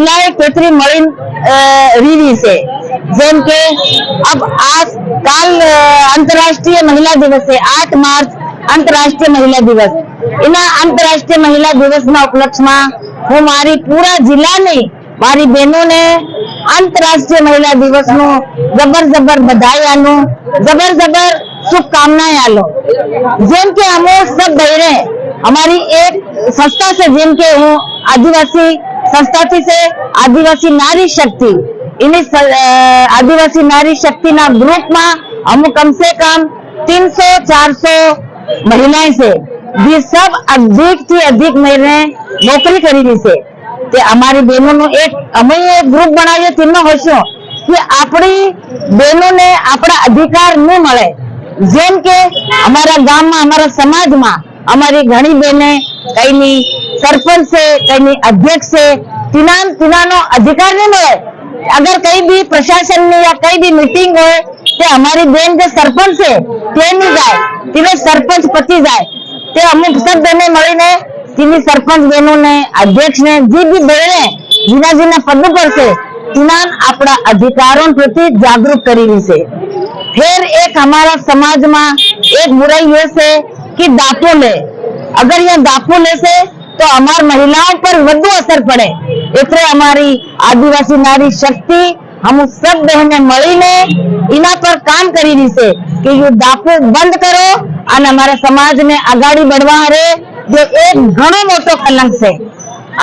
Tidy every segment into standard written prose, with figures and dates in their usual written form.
महिलाएं केतरी मळीन रीवी से जेम के अब आज काल अंतरराष्ट्रीय महिला दिवस है 8 मार्च अंतरराष्ट्रीय महिला दिवस इना अंतरराष्ट्रीय महिला दिवस ना उपलक्ष्य में हूँ मारी पूरा जिला ने मारी बहनों ने अंतरराष्ट्रीय महिला दिवस नो जबर जबर बधाई आलो जबर जबर शुभकामनाएं आलो जेम के हम सब बहरे हमारी एक संस्था से जेम के हूँ आदिवासी संस्था थी से आदिवासी नारी शक्ति इन आदिवासी नारी शक्ति ना ग्रुप में हम कम से कम 300-400 महिलाएं से भी सब अधिक थी अधिक महिलाएं नौकरी करी रही से ते हमारी बहनों नो एक अमे एक ग्रुप बनाव्यो तेनो होशो कि आपणी बहनों ने आपड़ा अधिकार न मळे जेम के हमारा गाम में हमारा समाज में हमारी घणी बहने कई सरपंच से कई अध्यक्ष से तिनानो अधिकार नहीं मिले। अगर कहीं भी प्रशासन में या कहीं भी मीटिंग हो तो हमारी बहन जो सरपंच है ते नहीं जाए तीने सरपंच पति जाए ते अमुक सब बहने मळीने तीनी सरपंच बहनों ने अध्यक्ष ने जी भी बहने जिना जिना पद पर से तिनान अपना अधिकारों प्रति जागरूक करी रही से। फिर एक हमारा समाज में एक बुराई ये से कि दापो ले अगर यह दापो ले से तो हमारी महिलाओं पर વધુ असर पड़े એટલે हमारी आदिवासी नारी शक्ति हम सब बहने મળીને इना पर काम करी रही से कि ये दापो बंद करो और हमारे समाज में आगाड़ी बढ़वा रे जो एक घणो मोटो कलंक से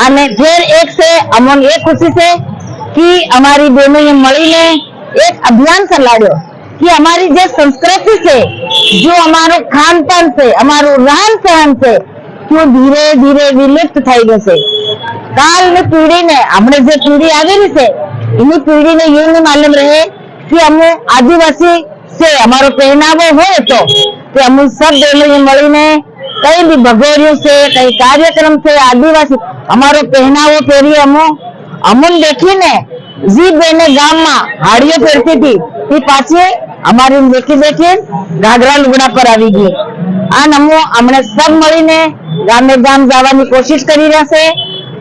અને फिर एक से अमन एक खुशी से कि हमारी बहनों ये મળીને एक अभियान चलायो कि हमारी जो संस्कृति से जो हमारो खान पान से हमारो रहन सहन से क्यों धीरे धीरे विलुप्त થઈ ગશે। કાલની પીઢીને हमने जो पीढ़ी आवेली से इन्हीं पीढ़ी ने ये नहीं मालूम रहे कि हम आदिवासी से हमारो पहनावो हो तो हम सब बहनों મળીને कई भी भगोरियों से कई कार्यक्रम से आदिवासी हमारो पहनावो पहरी अमुन देखी ने जी बहने गाम में हाड़ियों पहरती थी पाछे हमारी देखी देखी घाघरा लुगड़ा पर આવી ગઈ आ नमो हमने सब મળીને गामे गाम जावानी कोशिश करी रहा से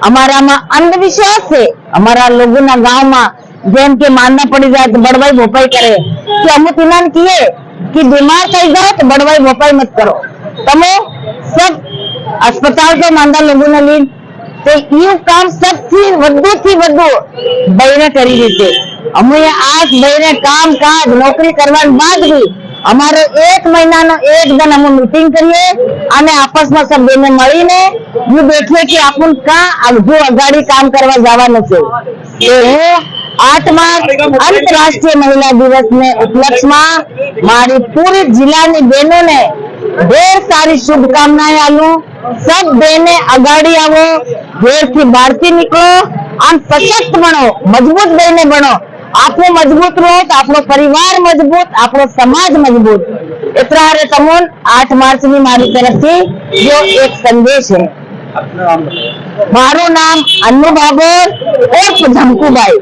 हमारा में अंधविश्वास से हमारा लोगों ना गांव में जेम के मानना पड़ी जाए तो बड़वाई भोपाई करे कि हम तिनान किए कि बीमार थई जाओ तो बड़वाई भोपाई मत करो तमे सब अस्पताल को मांदा लोगों ने लीन तो यू काम सबथी વધુ बहने करी रही थे। अमे आज बहने काम काज नौकरी करवाने बाद भी हमारो 1 महीना नो एक दिन हम मीटिंग करिए અને आपस में सब बहने મળીને ये देखिए कि अपन का आगू अगाड़ी काम करवा जवानो छे। ये 8 मार्च अंतरराष्ट्रीय महिला दिवस ने उपलक्ष्य में मारी पूरी जिला की बहनों ने ढेर सारी शुभकामनाएं आलू सब बहने अगाड़ी आवो घर की बाहर निकलो और सशक्त बनो मजबूत बहने बनो आपको मजबूत रहो तो आपनो परिवार मजबूत आपनो समाज मजबूत इतना रे तमोन 8 मार्च ની મારી તરફથી जो एक संदेश है। मारो नाम अन्नू बाबर और झमकू भाई।